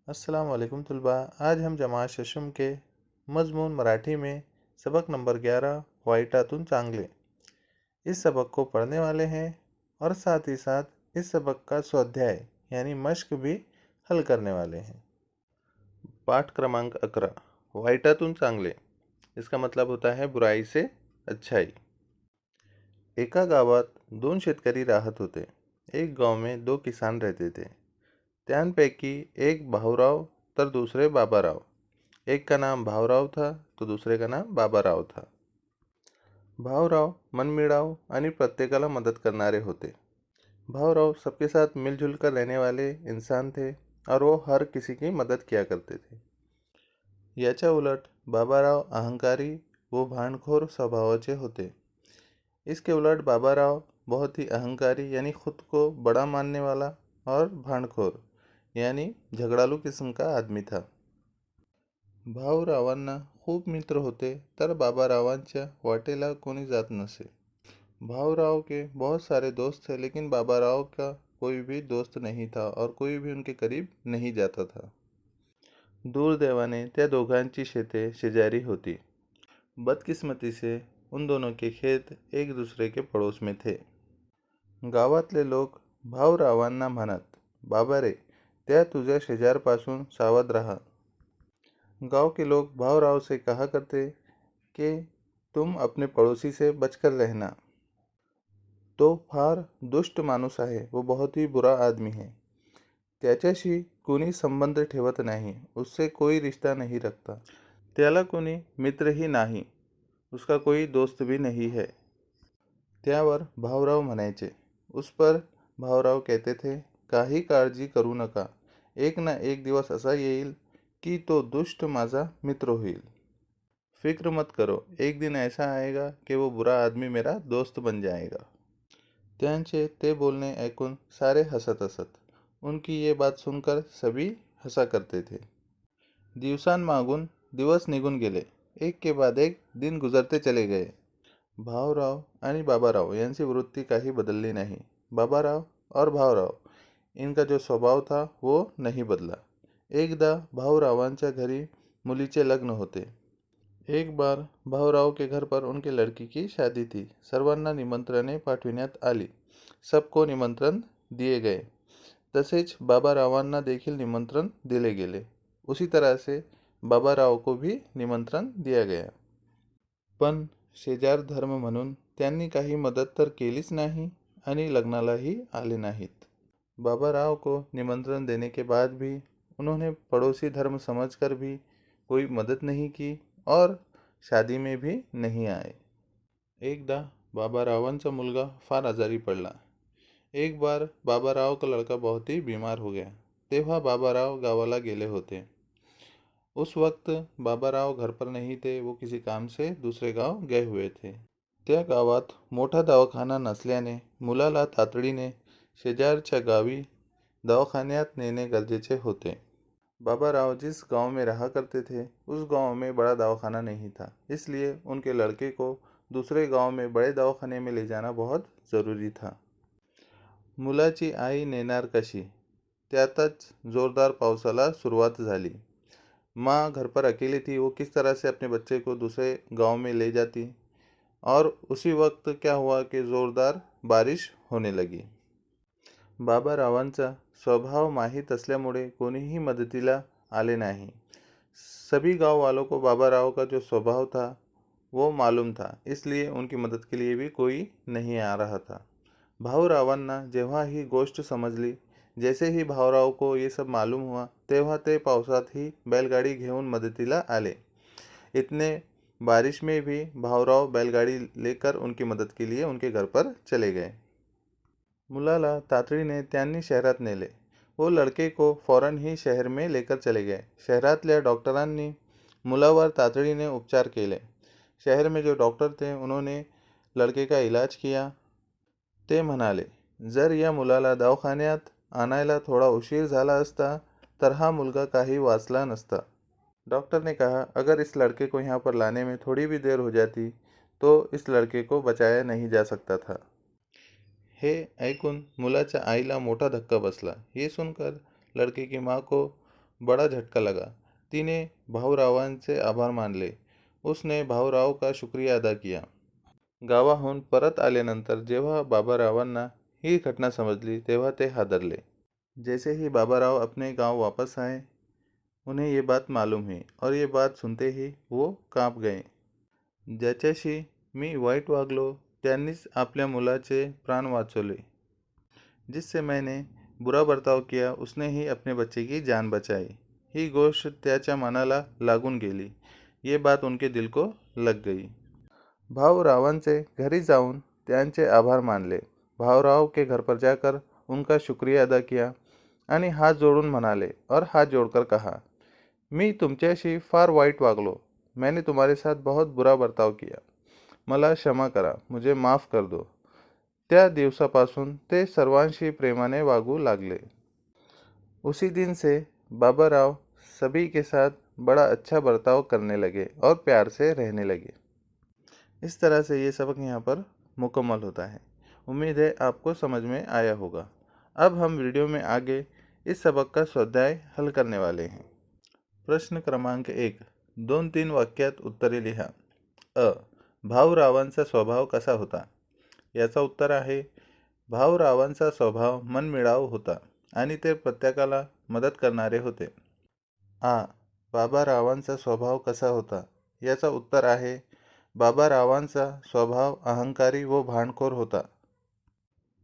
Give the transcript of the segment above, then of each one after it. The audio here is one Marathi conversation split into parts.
अस्सलाम वालेकुम तलबा। आज हम जमात शशम के मजमून मराठी में सबक नंबर 11 वाईटातून चांगले इस सबक को पढ़ने वाले हैं और साथ ही साथ इस सबक का स्वाध्याय यानी मश्क भी हल करने वाले हैं। पाठ क्रमांक 11 वाईटातून चांगले। इसका मतलब होता है बुराई से अच्छाई। एका गावात दोन शेतकरी राहत होते। एक गाव में दो किसान रहते थे। त्यांपैकी एक भाऊराव तर दूसरे बाबाराव। एक का नाम भाऊराव था तो दूसरे का नाम बाबाराव था। भाऊराव मनमिळाऊ आणि प्रत्येकाला मदद करणारे होते। भाऊराव सबके साथ मिलजुल कर रहने वाले इंसान थे और वो हर किसी की मदद किया करते थे। याच्या उलट बाबाराव अहंकारी व भांडखोर स्वभावाचे होते। इसके उलट बाबाराव बहुत ही अहंकारी यानी खुद को बड़ा मानने वाला और भांडखोर यानी झगड़ालू किस्म का आदमी था। भाऊरावांना खूप मित्र होते तर बाबारावांच्या वाटेला कोणी जात नसे। भाऊराव के बहुत सारे दोस्त थे लेकिन बाबाराव का कोई भी दोस्त नहीं था और कोई भी उनके करीब नहीं जाता था। दुर्दैवाने त्या दोघांची शेते शेजारी होती। बदकिस्मती से उन दोनों के खेत एक दूसरे के पड़ोस में थे। गावातले लोक भाऊरावांना म्हणत, बाबा रे, त्या तुझ्या शेजारपासून सावध रहा। गांव के लोग भाऊराव से कहा करते कि तुम अपने पड़ोसी से बचकर रहना। तो फार दुष्ट माणूस आहे, वो बहुत ही बुरा आदमी है। त्याच्याशी कोणी संबंध ठेवत नाही, उससे कोई रिश्ता नहीं रखता। त्याला कोणी मित्रही नाही, उसका कोई दोस्त भी नहीं है। त्यावर भाऊराव म्हणायचे। उस पर भाऊराव कहते थे, काही काळजी करू नका, एक ना एक दिवस असा येईल कि तो दुष्ट माझा मित्र होईल। फिक्र मत करो, एक दिन ऐसा आएगा कि वो बुरा आदमी मेरा दोस्त बन जाएगा। त्यांचे ते बोलणे ऐकून सारे हसत असत। उनकी ये बात सुनकर सभी हंसा करते थे। दिवसांमागून दिवस निघून गेले। एक के बाद एक दिन गुजरते चले गए। भाऊराव आणि बाबाराव यांची वृत्ती काही बदलली नहीं। बाबाराव और भाऊराव इनका जो स्वभाव था वो नहीं बदला। एकदा भाऊरावांच्या घरी मुलीचे लग्न होते। एक बार भाऊराव के घर पर उनके लड़की की शादी थी। सर्वांना निमंत्रणे पाठविण्यात आली। सबको निमंत्रण दिए गए। तसेच बाबारावांना देखील निमंत्रण दिले गेले। उसी तरह से बाबाराव को भी निमंत्रण दिया गया। पण शेजार धर्म म्हणून त्यांनी काही मदत तर केलीच नाही आणि लग्नालाही आले नाहीत। बाबाराव को निमंत्रण देने के बाद भी उन्होंने पड़ोसी धर्म समझकर भी कोई मदद नहीं की और शादी में भी नहीं आए। एकदा बाबारावांचा मुलगा फार आजारी पडला। एक बार बाबाराव का लड़का बहुत ही बीमार हो गया। तेव्हा बाबाराव गावाला गेले होते। उस वक्त बाबाराव घर पर नहीं थे, वो किसी काम से दूसरे गाव गए हुए थे। त्या गावात मोठा दवाखाना नसल्याने मुलाला तातडीने शेजारच्या गावी दवाखान्यात नेणे गरजेचे होते। बाबाराव जिस गांव में रहा करते थे उस गांव में बड़ा दवाखाना नहीं था, इसलिए उनके लड़के को दूसरे गांव में बड़े दवाखाने में ले जाना बहुत ज़रूरी था। मुलाची आई नेणार कशी, त्यातच जोरदार पावसाला सुरुवात झाली। माँ घर पर अकेली थी, वो किस तरह से अपने बच्चे को दूसरे गांव में ले जाती। और उसी वक्त क्या हुआ कि ज़ोरदार बारिश होने लगी। बाबारावांचा स्वभाव माहीत असल्यामुळे कोणीही मदतीला आले नहीं। सभी गांव वालों को बाबाराव का जो स्वभाव था वो मालूम था, इसलिए उनकी मदद के लिए भी कोई नहीं आ रहा था। भाऊरावांना जेव्हा ही गोष्ट समजली, जैसे ही भाऊराव को ये सब मालूम हुआ तेव्हा ते पावसात ही बैलगाडी घेऊन मदतीला आले। इतने बारिश में भी भाऊराव बैलगाड़ी लेकर उनकी मदद के लिए उनके घर पर चले गए। मुलाला तातडीने त्यांनी शहरात नेले। वो लड़के को फौरन ही शहर में लेकर चले गए। शहरातल्या डॉक्टरांनी मुलावर तातडीने उपचार केले। शहर में जो डॉक्टर थे उन्होंने लड़के का इलाज किया। ते म्हणाले, जर या मुलाला दवाखान्यात आणायला थोड़ा उशीर झाला असता तर हा मुलगा काही वाचला नसता। डॉक्टर ने कहा, अगर इस लड़के को यहाँ पर लाने में थोड़ी भी देर हो जाती तो इस लड़के को बचाया नहीं जा सकता था। हे ऐकून मुलाच्या आईला मोठा धक्का बसला। ये सुनकर लड़के की माँ को बड़ा झटका लगा। तिने भाऊरावांचे आभार मानले. उसने भाऊराव का शुक्रिया अदा किया. गावाहून परत आल्यानंतर जेव्हा बाबारावांना ही घटना समजली तेव्हा ते हादरले. जैसे ही बाबाराव अपने गांव वापस आए, उन्हें ये बात मालूम हुई और ये बात सुनते ही वो कांप गए. ज्याच्याशी मी वाईट वागलो त्यांनीच आपल्या मुलाचे प्राण वाचवले. जिससे मैंने बुरा बर्ताव किया उसने ही अपने बच्चे की जान बचाई. ही गोष्ट त्याच्या मनाला लागून गेली. ये बात उनके दिल को लग गई. भाऊरावांचे घरी जाऊन त्यांचे आभार मानले. भाऊराव के घर पर जाकर उनका शुक्रिया अदा किया आणि हात जोडून म्हणाले और हात जोड़कर कहा, मी तुमच्याशी फार वाईट वागलो. मैंने तुम्हारे साथ बहुत बुरा बर्ताव किया. मला क्षमा करा. मुझे माफ कर दो. त्या दिवसापासून ते सर्वांशी प्रेमाने वागू लागले. उसी दिन से बाबाराव सभी के साथ बड़ा अच्छा बर्ताव करने लगे और प्यार से रहने लगे. इस तरह से ये सबक यहाँ पर मुकम्मल होता है. उम्मीद है आपको समझ में आया होगा. अब हम वीडियो में आगे इस सबक का स्वाध्याय हल करने वाले हैं. प्रश्न क्रमांक 1. 2-3 वाक्यात उत्तरे लिहा. अ. भाऊरावांचा स्वभाव कसा होता? याचा उत्तर आहे, भाऊरावांचा स्वभाव मनमिळाऊ होता आणि ते प्रत्येकाला मदत करणारे होते. आ. बाबारावांचा स्वभाव कसा होता? याचा उत्तर आहे, बाबारावांचा स्वभाव अहंकारी व भांडखोर होता.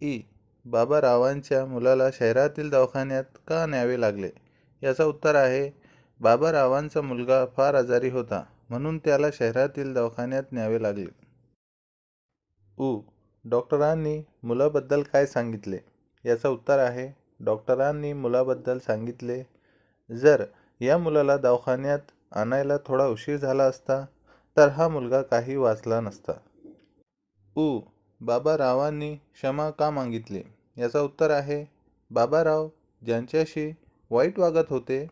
ई. बाबारावांच्या मुलाला शहरातील दवाखान्यात का न्यावे लागले? याचा उत्तर आहे, बाबारावांचा मुलगा फार आजारी होता म्हणून त्याला शहरातील दवाखान्यात न्यावे लागले. उ. डॉक्टरांनी मुलाबद्दल काय सांगितले? याचा उत्तर आहे, डॉक्टरांनी मुलाबद्दल सांगितले, जर या मुलाला दवाखान्यात आणायला थोडा उशीर झाला असता तर हा मुलगा काही वाचला नसता. उ. बाबारावांनी क्षमा का मागितली? याचा उत्तर आहे, बाबाराव ज्यांच्याशी वाईट वागत होते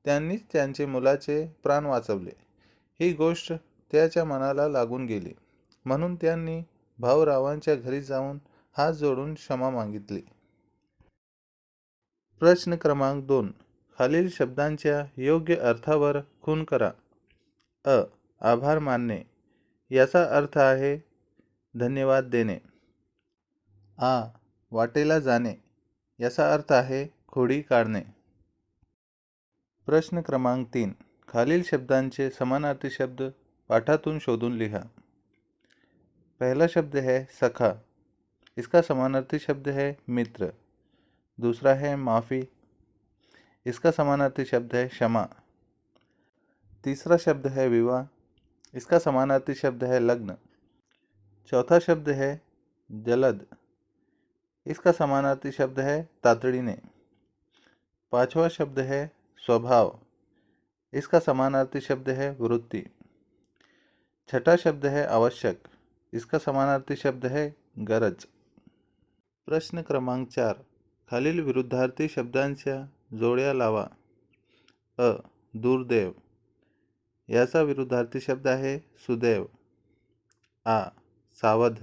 त्यांनीच त्यांचे मुलाचे प्राण वाचवले. ही गोष्ट त्याच्या मनाला लागून गेली म्हणून त्यांनी भाऊरावांच्या घरी जाऊन हात जोडून क्षमा मागितली. प्रश्न क्रमांक 2. खालील शब्दांच्या योग्य अर्थावर खूण करा. अ. आभार मानणे. याचा अर्थ आहे धन्यवाद देणे. आ. वाटेला जाणे. याचा अर्थ आहे खोडी काढणे. प्रश्न क्रमांक 3. खालील शब्दांचे समानार्थी शब्द पाठातून शोधून लिहा. पहला शब्द है सखा. इसका समानार्थी शब्द है मित्र. दूसरा है माफ़ी. इसका समानार्थी शब्द है क्षमा. तीसरा शब्द है विवाह. इसका समानार्थी शब्द है लग्न. चौथा शब्द है जलद. इसका समानार्थी शब्द है तातडीने. पांचवा शब्द है स्वभाव. इसका समानार्थी शब्द है वृत्ति. छठा शब्द है आवश्यक. इसका समानार्थी शब्द है गरज. प्रश्न क्रमांक 4. खालील विरुद्धार्थी शब्दांच्या जोड्या लावा. अ. दुर्दैव. याचा विरुद्धार्थी शब्द आहे सुदैव. आ. सावध.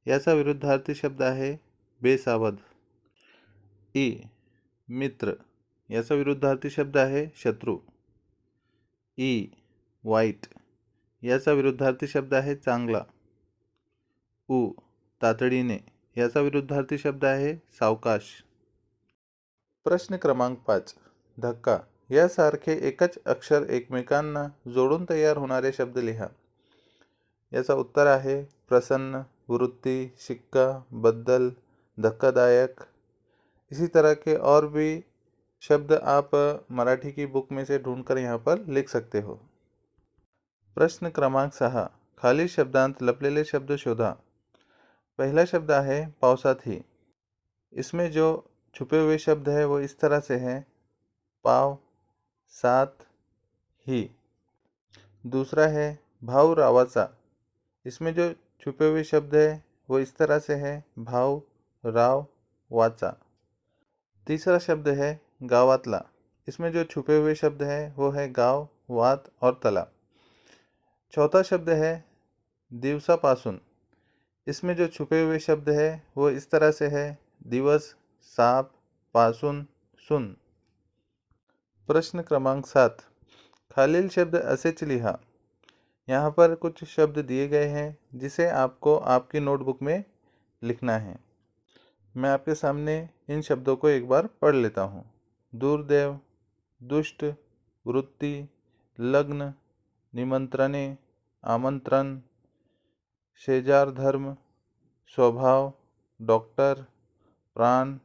याचा विरुद्धार्थी शब्द आहे बेसावध. ई. मित्र. याचा विरुद्धार्थी शब्द आहे शत्रू. ई. वाईट. याचा विरुद्धार्थी शब्द आहे चांगला. उ. तातडीने. याचा विरुद्धार्थी शब्द आहे सावकाश. प्रश्न क्रमांक 5. धक्का. यासारखे एकच अक्षर एकमेकांना जोडून तयार होणारे शब्द लिहा. याचा उत्तर आहे प्रसन्न, वृत्ति, सिक्का, बद्दल, धक्कादायक. इसी तरह के और भी शब्द आप मराठी की बुक में से ढूंढकर यहाँ पर लिख सकते हो. प्रश्न क्रमांक 6. खालील शब्दांत लपलेले शब्द शोधा. पहला शब्द है पावसात ही. इसमें जो छुपे हुए शब्द है वो इस तरह से हैं, पाव, साथ, ही. दूसरा है भाऊ रावाचा. इसमें जो छुपे हुए शब्द है वो इस तरह से है, भाव, राव, वाचा. तीसरा शब्द है गावातला. इसमें जो छुपे हुए शब्द है वो है गाव, वात और तला. चौथा शब्द है दिवसापासून. इसमें जो छुपे हुए शब्द है वो इस तरह से है, दिवस, साप, पासून, सुन. प्रश्न क्रमांक 7, खालील शब्द असेच लिहा। यहाँ पर कुछ शब्द दिए गए हैं जिसे आपको आपकी नोटबुक में लिखना है। मैं आपके सामने इन शब्दों को एक बार पढ़ लेता हूँ। दुर्दैव, दुष्ट, वृत्ति, लग्न, निमंत्रणे, आमंत्रण, शेजार धर्म, स्वभाव, डॉक्टर, प्राण,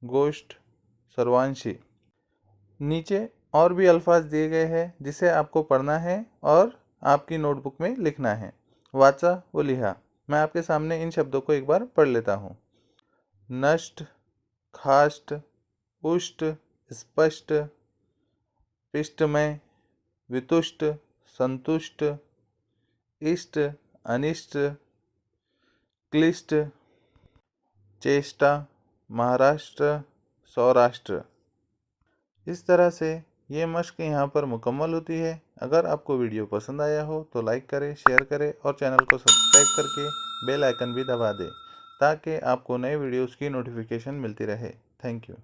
गोष्ठ, सर्वांशी। नीचे और भी अल्फाज दिए गए हैं जिसे आपको पढ़ना है और आपकी नोटबुक में लिखना है। वाचा वो लिहा। मैं आपके सामने इन शब्दों को एक बार पढ़ लेता हूँ। नष्ट, खाष्ट, उष्ट, स्पष्ट, पिष्टमय, वितुष्ट, संतुष्ट, इष्ट, अनिष्ट, क्लिष्ट, चेष्टा, महाराष्ट्र, सौराष्ट्र। इस तरह से ये मश्क यहाँ पर मुकम्मल होती है। अगर आपको वीडियो पसंद आया हो तो लाइक करें, शेयर करें और चैनल को सब्सक्राइब करके बेल आइकन भी दबा दें ताकि आपको नए वीडियोस की नोटिफिकेशन मिलती रहे। Thank you.